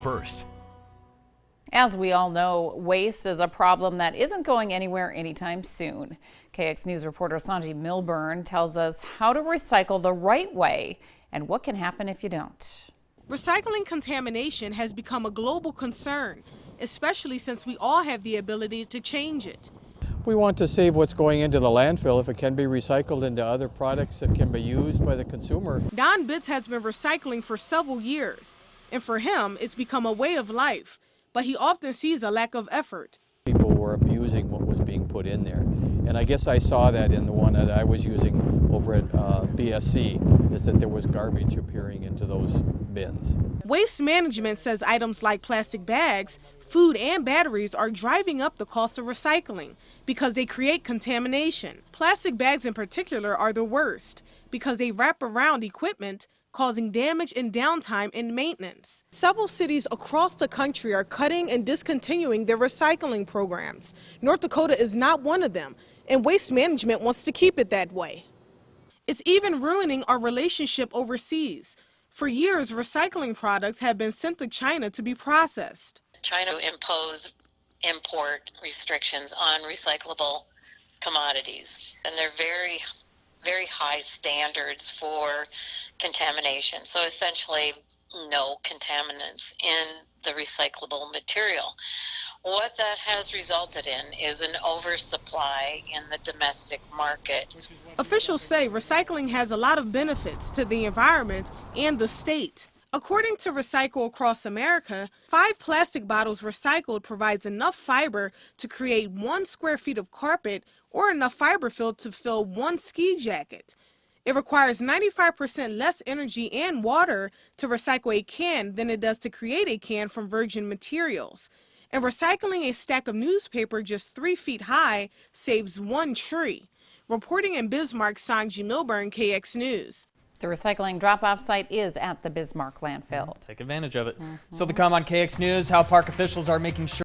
first. As we all know, waste is a problem that isn't going anywhere anytime soon. KX News reporter Sanji Milburn tells us how to recycle the right way and what can happen if you don't. Recycling contamination has become a global concern, especially since we all have the ability to change it. We want to save what's going into the landfill if it can be recycled into other products that can be used by the consumer. Don Bitts has been recycling for several years, and for him, it's become a way of life. But he often sees a lack of effort. People were abusing what was being put in there. And I guess I saw that in the one that I was using over at BSC, is that there was garbage appearing into those bins. Waste Management says items like plastic bags, food, and batteries are driving up the cost of recycling because they create contamination. Plastic bags in particular are the worst because they wrap around equipment, causing damage and downtime in maintenance. Several cities across the country are cutting and discontinuing their recycling programs. North Dakota is not one of them, and Waste Management wants to keep it that way. It's even ruining our relationship overseas. For years, recycling products have been sent to China to be processed. China imposed import restrictions on recyclable commodities, and they're very high standards for contamination. So essentially no contaminants in the recyclable material. What that has resulted in is an oversupply in the domestic market. Officials say recycling has a lot of benefits to the environment and the state. According to Recycle Across America, 5 plastic bottles recycled provides enough fiber to create 1 square feet of carpet or enough fiber fill to fill 1 ski jacket. It requires 95% less energy and water to recycle a can than it does to create a can from virgin materials. And recycling a stack of newspaper just 3 feet high saves 1 tree. Reporting in Bismarck, Sanji Milburn, KX News. The recycling drop-off site is at the Bismarck landfill. Take advantage of it. So to come on KX News, how park officials are making sure